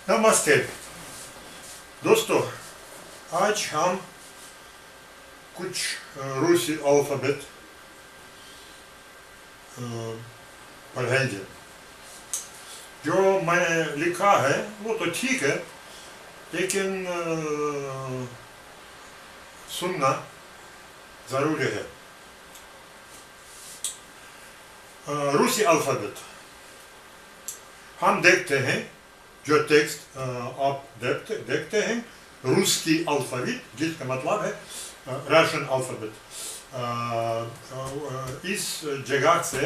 नमस्ते दोस्तों, आज हम कुछ रूसी अल्फ़ाबेट पढ़ेंगे। जो मैंने लिखा है वो तो ठीक है, लेकिन सुनना ज़रूरी है। रूसी अल्फ़ाबेट हम देखते हैं, जो टेक्स्ट आप देखते हैं, रूसी अल्फ़ाबेट, जिसका मतलब है रशियन अल्फ़ाबेट। इस जगह से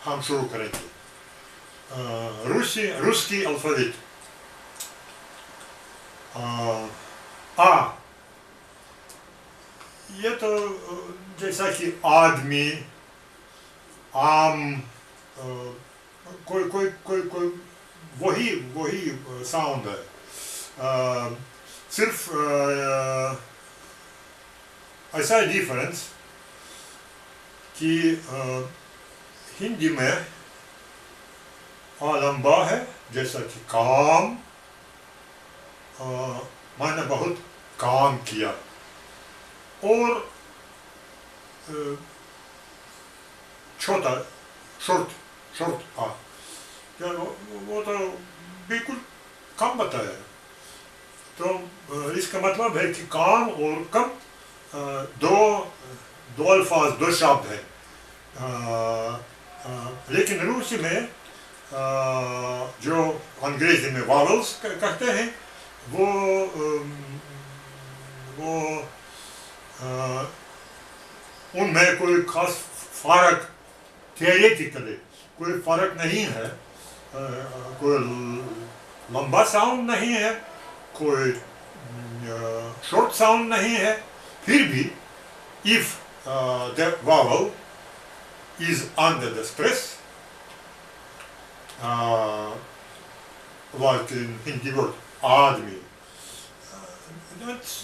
हम शुरू करेंगे। रूसी अल्फ़ाबेट। आ, ये तो जैसा कि आदमी, आम, कोई वही साउंड है। सिर्फ ऐसा डिफरेंस कि हिंदी में आ लंबा है, जैसा कि काम, मैंने बहुत काम किया, और छोटा शॉर्ट आ, वो तो बिल्कुल कम बताया। तो इसका मतलब है कि काम और कम दो अल्फाज, दो शब्द हैं। लेकिन रूसी में जो अंग्रेजी में वावल्स कहते हैं, वो उनमें कोई खास फर्क, थियोरेटिकली कोई फर्क नहीं है। कोई लंबा साउंड नहीं है, कोई शॉर्ट साउंड नहीं है। फिर भी if the vowel is under the stress, like in Hindi word आदमी, that's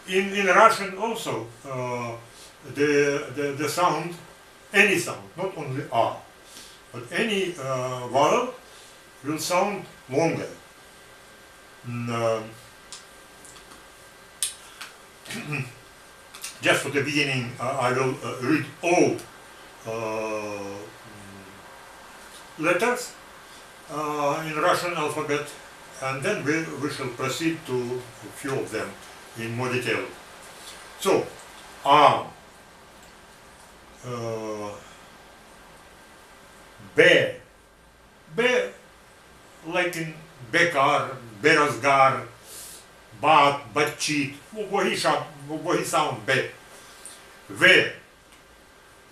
in Russian also the sound, any sound, not only a, but any vowel will sound longer. Just for the beginning, I will read all letters in Russian alphabet, and then we shall proceed to a few of them in more detail. So, A, B, like in bekar, बेरोजगार, बातचीत, वही शब्द, वही sound बे।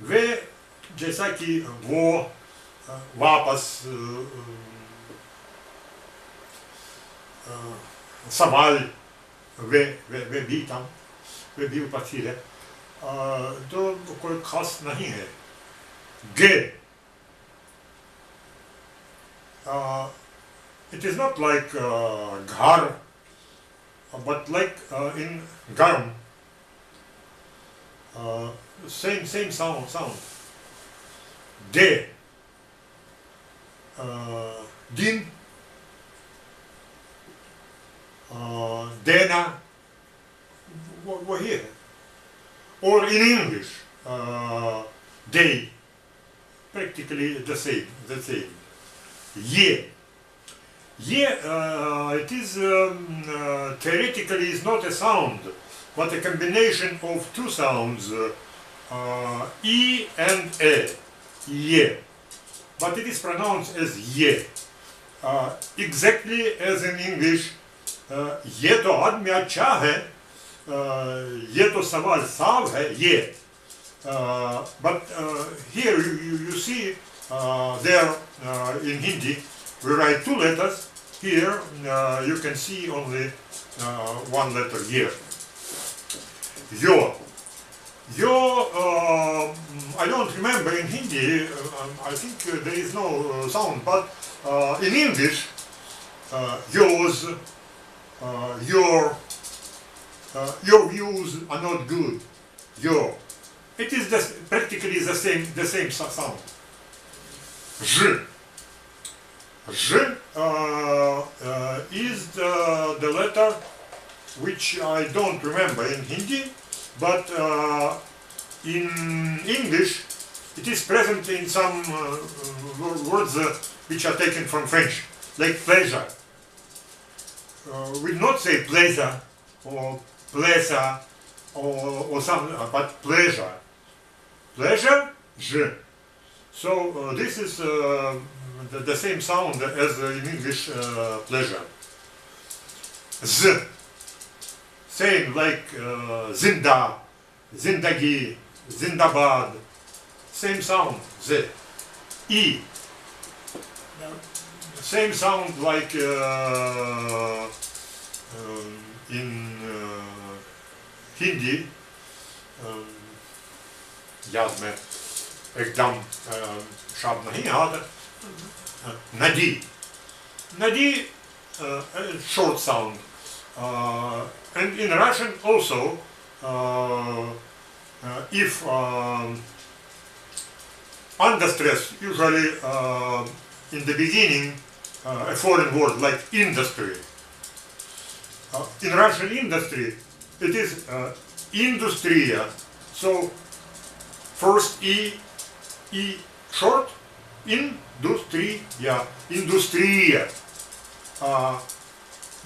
वे जैसा कि वो, वापस, सवाल, वे भी उपस्थित है, तो कोई खास नहीं है। गे, it is not like घर, but like in garm, same sound. De, din, dena, वही है। Or in English, day, practically the same. Ye, it is theoretically is not a sound, but a combination of two sounds, E and E, ye. But it is pronounced as ye, exactly as in English. ये तो आदमी अच्छा है, ये तो सवाल साफ है, ये. But here you see there in Hindi we write two letters. Here you can see only one letter here. Yo, I don't remember in Hindi. I think there is no sound, but in English, yours, your views are not good. Your, it is practically the same sound. J is the letter which I don't remember in Hindi, but in English it is present in some words which are taken from French, like pleasure. We do not say pleasure or pleasure or something, but pleasure. Pleasure, je. So this is the same sound as in English pleasure. Z. Same like zinda, zindagi, zindabad. Same sound, Z. E. Same sound like in Hindi. याद में एकदम शब्द नहीं आता. Nadi. Nadi, short sound. And in Russian also, if under stress, usually in the beginning, a foreign word like industry. In Russian industry, it is industria. So first E short, industria, industria.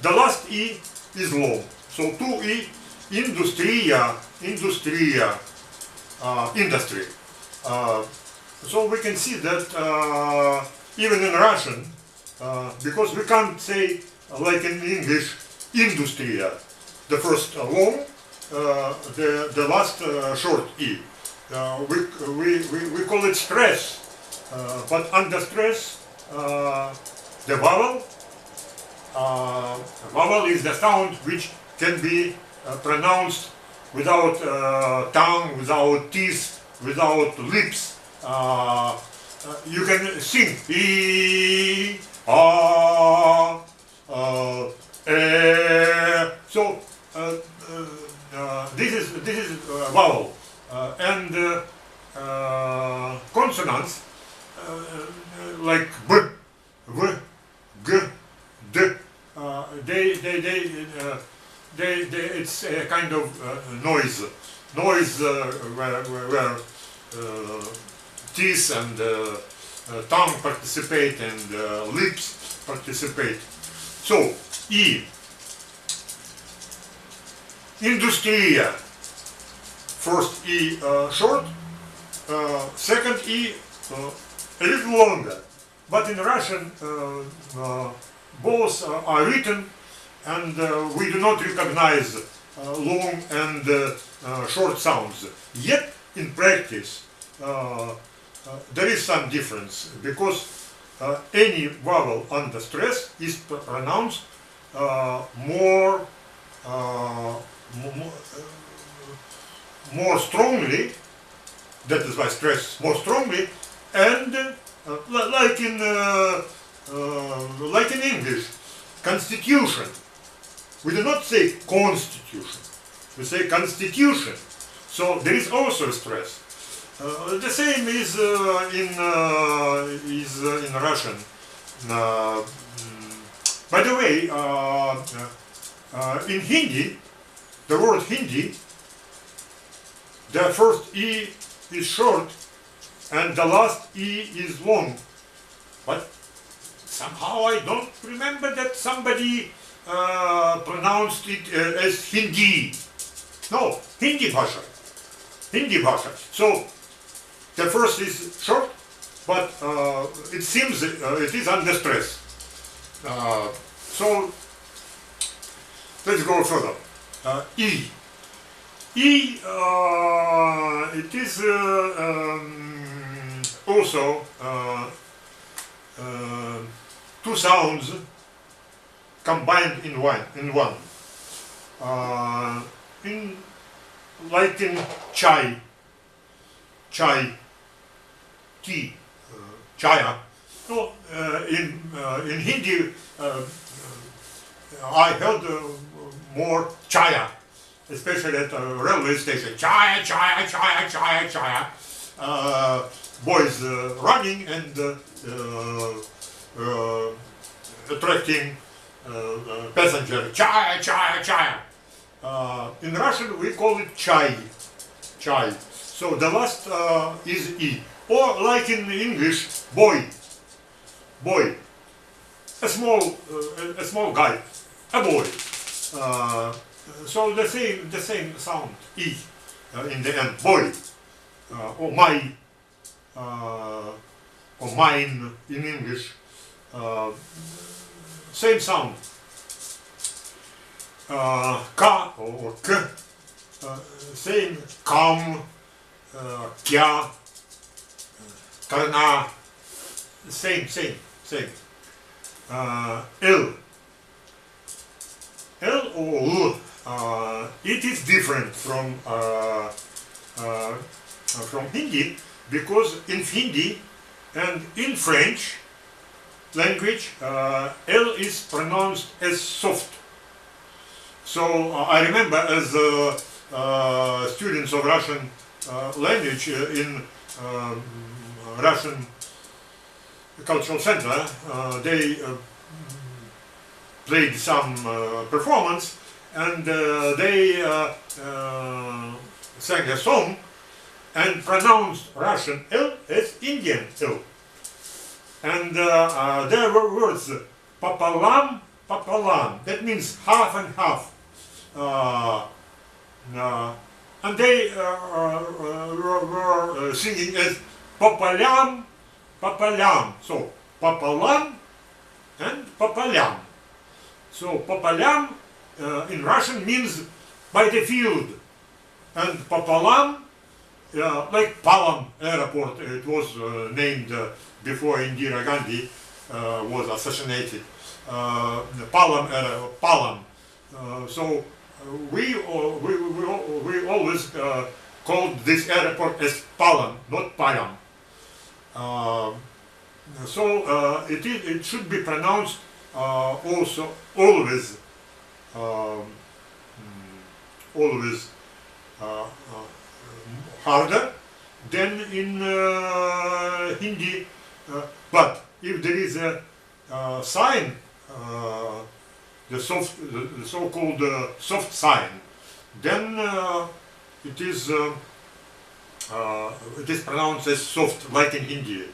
The last E is long. So two E, industria, industria, industry. So we can see that even in Russian, because we can't say like in English, industria, the first long, the last short E. We call it stress, but under stress, the vowel is the sound which can be pronounced without tongue, without teeth, without lips. You can sing e, a, so this is vowel. And consonants like b, v, g, d, it's a kind of noise where teeth and tongue participate and lips participate. So E, industria. First E short, second E a little longer. But in Russian, both are written, and we do not recognize long and short sounds. Yet, in practice, there is some difference, because any vowel under stress is pronounced more strongly, that is why stress more strongly, and like in English, constitution. We do not say constitution, we say constitution. So there is also stress. The same is in Russian. By the way, in Hindi, the word Hindi, the first E is short and the last E is long. But somehow I don't remember that somebody pronounced it as Hindi. No, Hindi Bhasha. Hindi Bhasha. So the first is short, but it seems it is under stress. So let's go further. E. E, it is also two sounds combined in one. Like in chai, tea, chaya. So in Hindi, I heard more chaya, especially at a railway station. Chaya, chaya, chaya, chaya, chaya. Boys running and attracting passenger. Chai, chai, chai. In Russian we call it chai. Chai. So the last is E. Or like in English, boy. Boy. A small guy. A boy. So the same sound, E, in the end. Boy. Or my. Or mine in English. Same sound. K or K. Same. Kam. Kya. Karna. Same. L. L or L. It is different from Hindi, because in Hindi and in French language L is pronounced as soft. So I remember as students of Russian language in Russian Cultural Center, they played some performance, and they sang a song and pronounced Russian L as Indian L. And there were words "papalam, papalam." That means half and half. And they were singing as "papalam, papalam." So "papalam" and "papalam." So "papalam" in Russian means by the field, and "papalam" like Palam Airport. It was named before Indira Gandhi was assassinated. Palam. So we always called this airport as Palam, not Palam. So it should be pronounced also always harder than in Hindi. But if there is a sign, the so-called soft sign, then it is pronounced as soft, like in Hindi.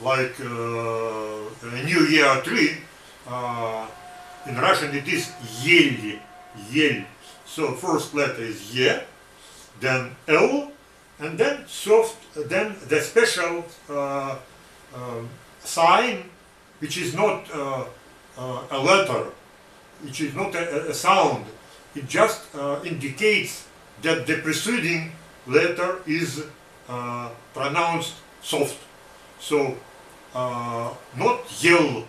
Like New Year tree, in Russian it is yel, yel. So first letter is ye, then L, and then soft, then the special sign, which is not a letter, which is not a sound. It just indicates that the preceding letter is pronounced soft. So not yell.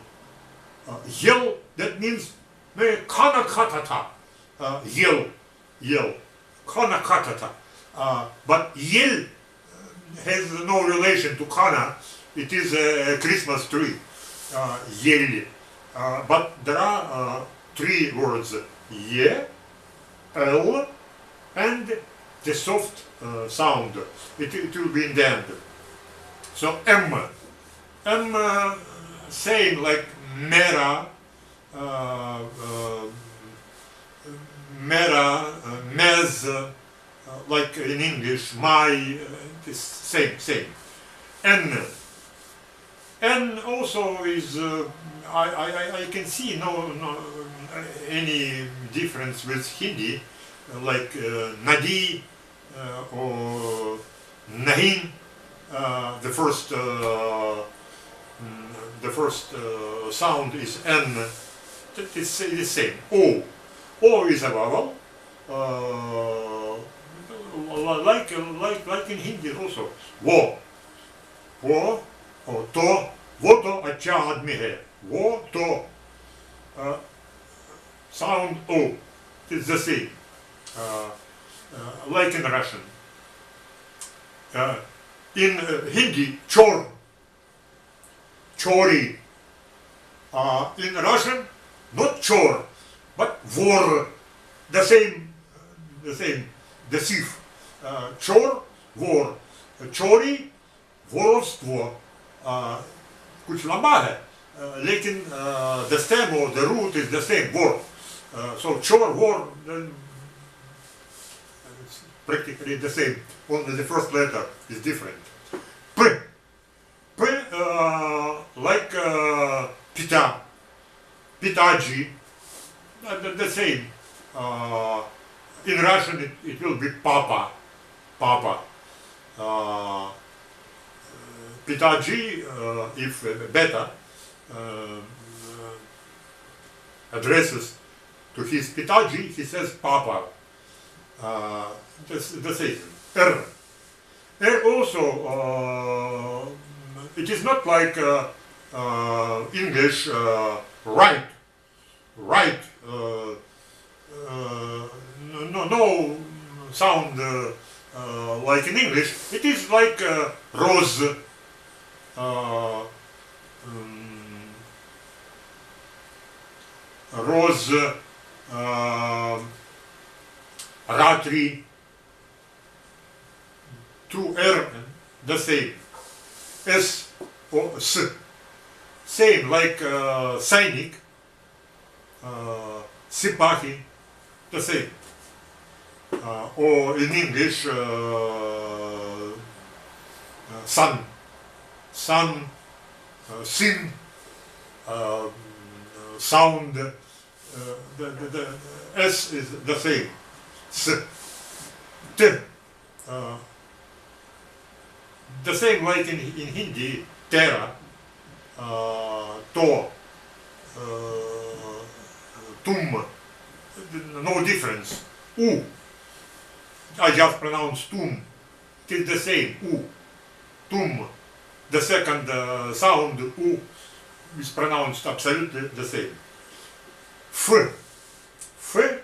Yell, that means kana katata. Yell. Kana katata. But yell has no relation to kana. It is a Christmas tree. Yell. But there are three words: ye, l, and the soft sound. It will be in the end. So M, same like mera, mez, like in English, my, same. N also is, I can see no any difference with Hindi, like Nadi or Nahin. The first sound is N. It's the same. O is a vowel, like in Hindi also. Wo or to. Wo to acha admi hai. Wo to. Sound O. It's the same. Like in Russian. In Hindi, chor, chori. In Russian, not chor, but vor. The same, the thief. Chor, vor. Chori, воровство. कुछ लंबा है, lekin the stem or the root is the same word. So chor word it's practically the same. Only the first letter is different. P, P like pita, pitaji, the same. In Russian it will be papa, papa. Pitaji, if beta addresses to his pitaji, he says papa. The same. R. R also, it is not like English right, right. No sound like in English. It is like rose, rose, ratri. Two R, the same. S or S, same like Sainik, Sipahi, the same. Or in English, sun, sun, sin, sound, the S is the same. S, T, the same like in Hindi, Tera, To, Tum, no difference. U, I just pronounce Tum, it is the same, U, Tum. The second sound, U, is pronounced absolutely the same. F, F,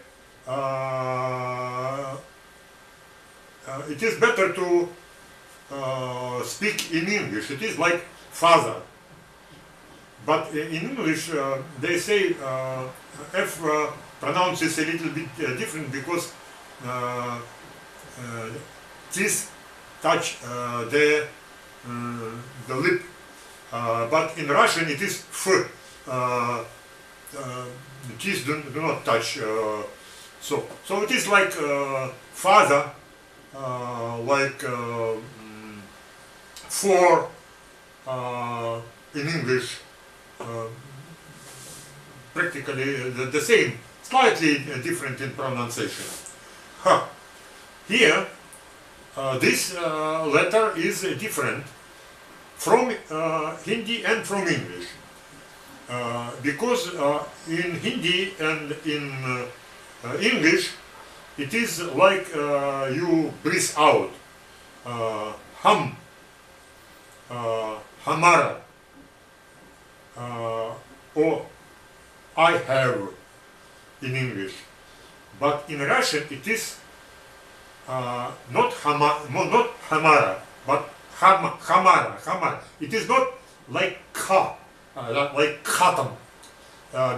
it is better to speak in English. It is like father. But in English they say F pronounces a little bit different because teeth touch the lip. But in Russian it is F. The teeth do not touch. So it is like father, like for in English, practically the same, slightly different in pronunciation. Here, this letter is different from Hindi and from English, because in Hindi and in English it is like you breathe out, hum, hamara, or I have in English. But in Russian it is not hamara, but hamara. It is not like ka, like cotton,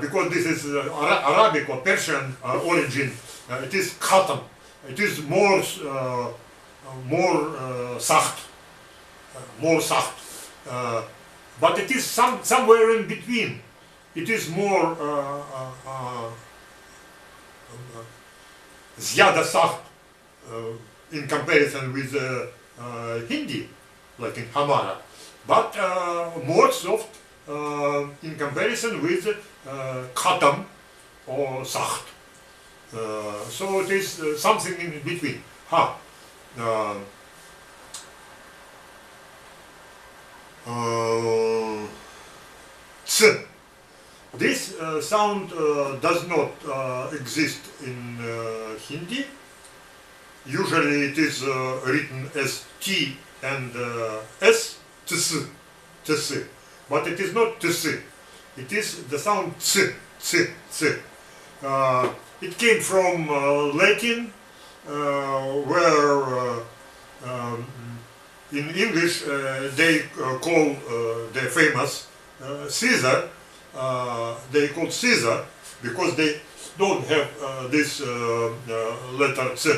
because this is Arabic or Persian origin. It is cotton. It is more sacht, more sacht. But it is somewhere in between. It is more zjada sacht in comparison with Hindi, like in Hamara, but more soft in comparison with Khatam or Sacht. So it is something in between. Ts. This sound does not exist in Hindi. Usually it is written as T and S, ts, ts. But it is not ts. It is the sound ts, ts, ts. It came from Latin, where in English they call the famous Caesar, they call Caesar because they don't have this letter C.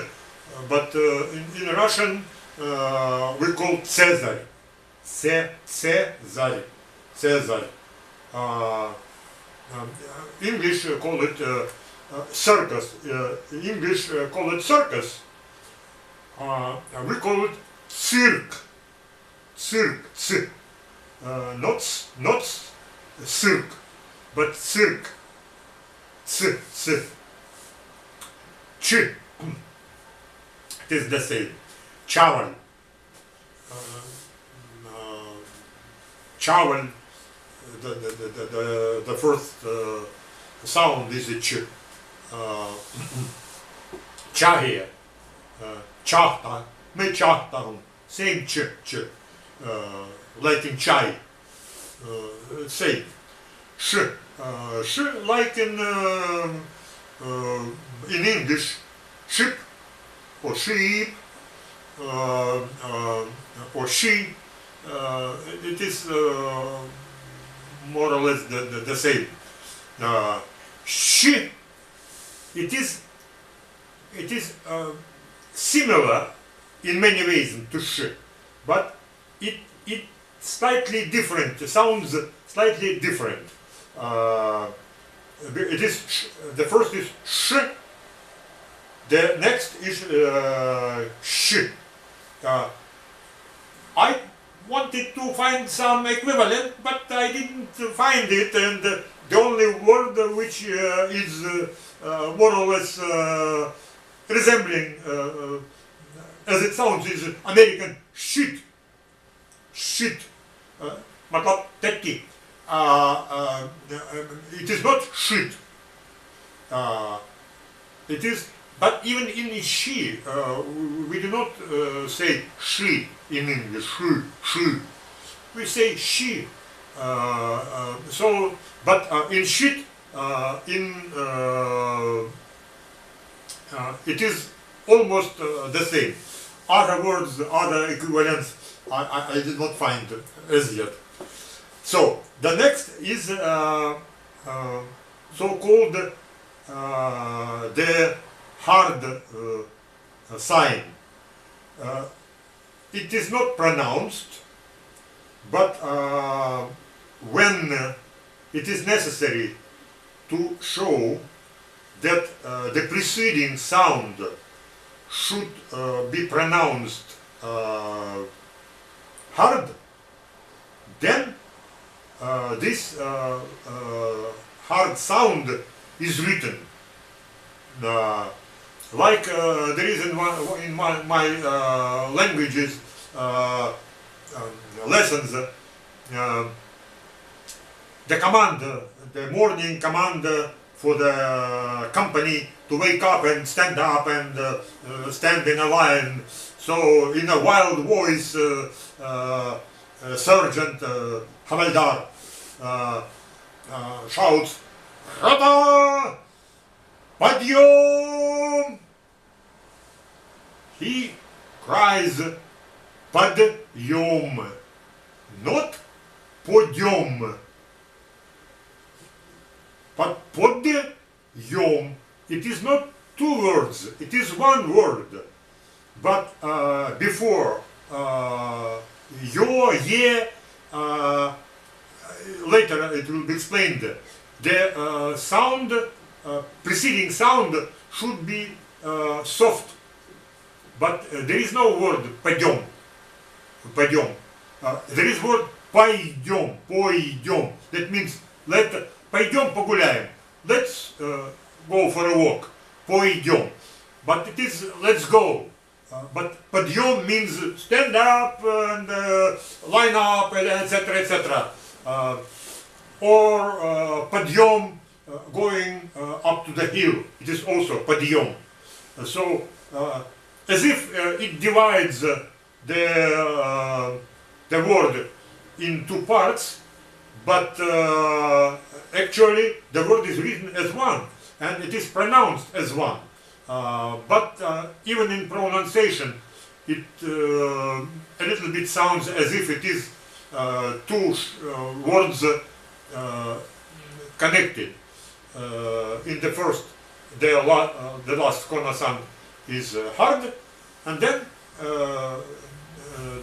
But in Russian we call Caesar, Caesar, Caesar. English call it circus. English call it circus. We call it cirque. Cirque. Not cirque, but cirque. Ch. It is the same. Chaval. Chaval. The first sound is a ch. Chahe. Chahta. Me chahta. Same ch. Like in chai. Same. Sh. Sh like in English. Ship or sheep or she. It is more or less the same. She. It is similar in many ways to sh, but it slightly different. Sounds slightly different. It is the first is sh. The next is sh. I wanted to find some equivalent, but I didn't find it, and the only word which is more or less resembling as it sounds is American shit. Shit. मतलब टट्टी. It is not shit. It is, but even in she, we do not say she in English. She. We say she. So, but in shit, it is almost the same. Other words, other equivalents, I did not find as yet. So the next is so-called the hard sign. It is not pronounced, but when it is necessary to show that the preceding sound should be pronounced hard, then this hard sound is written. Like there is in my languages lessons, the command, the morning command for the company to wake up and stand up and stand in a line. So in a wild voice, Sergeant Havaldar shouts, "Rata! Padyom!" He cries Padyom, not Podyom. But Podyom, it is not two words, it is one word. But before yo, ye, later it will be explained. The sound, preceding sound should be soft. But there is no word пойдем. Пойдем. There is word пойдем. Пойдем. That means пойдем погуляем. Let's go for a walk. Пойдем. But it is let's go. But подъем means stand up and line up, etc., etc. Or подъем going up to the hill. It is also подъем. So as if it divides the word in two parts, but actually the word is written as one and it is pronounced as one. But even in pronunciation, it a little bit sounds as if it is two words connected. In the first, the last consonant is hard, and then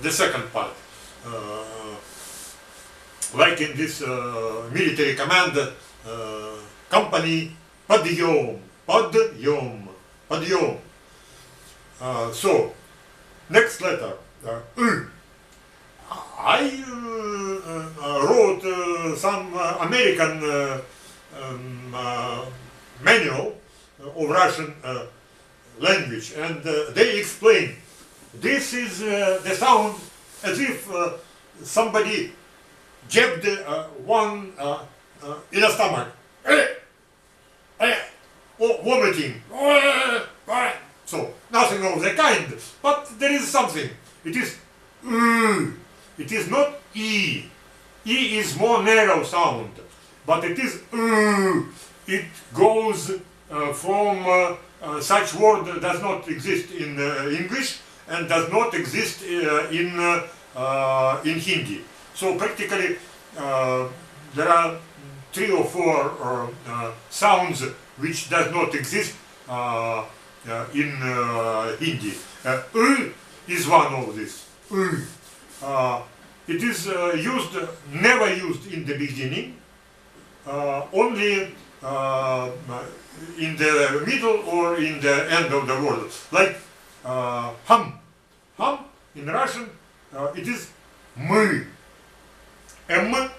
the second part, like in this military command company, Padyom, Padyom, Padyom. So, next letter, U. I wrote some American manual of Russian language, and they explain this is the sound as if somebody jabbed one in the stomach, or vomiting. So nothing of the kind, but there is something. It is it is not E. E is more narrow sound, but it is it goes from such word does not exist in English and does not exist in Hindi. So practically there are 3 or 4 sounds which does not exist in Hindi. Is one of these. It is never used in the beginning, only in the middle or in the end of the word. Like hum. Hum in Russian it is мы. M,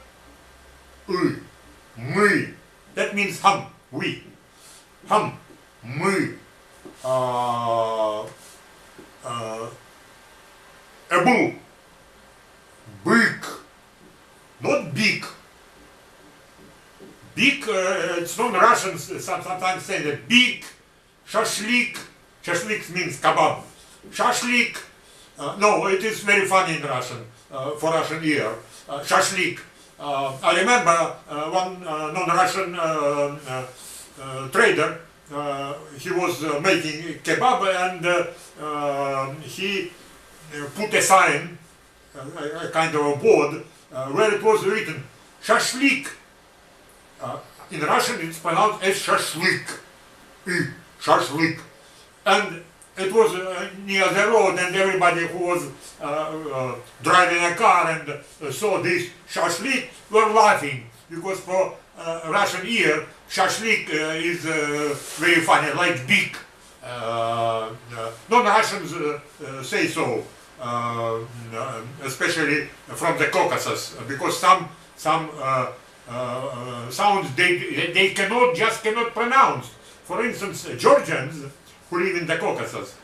мы. That means hum, we. Hum, мы. Ebu, big, not big. Big, it's non-Russians sometimes say that big, shashlik. Shashlik means kebab. Shashlik, no, it is very funny in Russian, for Russian ear. Shashlik. I remember one non-Russian trader. He was making kebab and he put a sign, a kind of a board, where it was written shashlik. In Russian it's pronounced as shashlik. Shashlik. And it was near the road, and everybody who was driving a car and saw this shashlik were laughing, because for Russian ear, shashlik is very funny, like big. Non-Russians say so, especially from the Caucasus, because some sounds they cannot pronounce. For instance, Georgians who live in the Caucasus,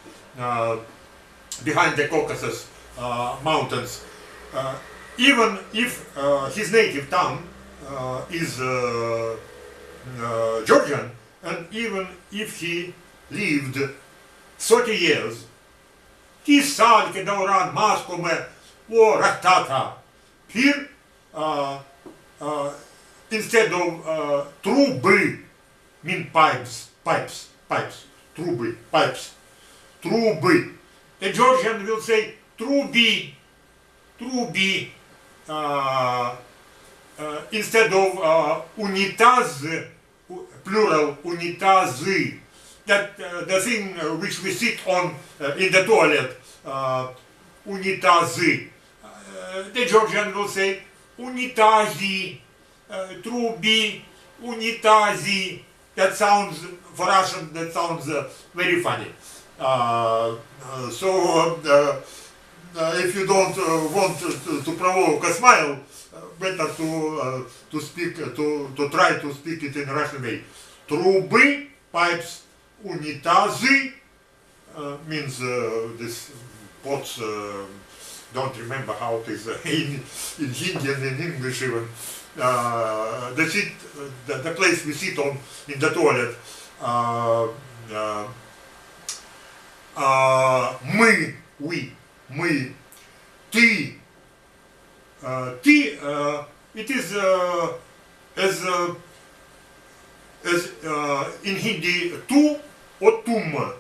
behind the Caucasus mountains, even if his native tongue is Georgian, and even if he lived 30 years, Kisal, Kedauran, Maskome, or Ratata, here, instead of trubы, mean pipes, trubы, pipes, trubы. The Georgian will say trubi, instead of unitaz, plural unitazy, that the thing which we sit on in the toilet, unitazy. The Georgian will say unitazi, trubi, unitazi. That sounds, for Russian, that sounds very funny. So if you don't want to provoke a smile, better to speak, to try to speak it in Russian way. Трубы, pipes, унитазы means this pots. Don't remember how it is in Hindi and in English even. The place we sit on in the toilet. Мы, ты. It is as in Hindi tu or tum.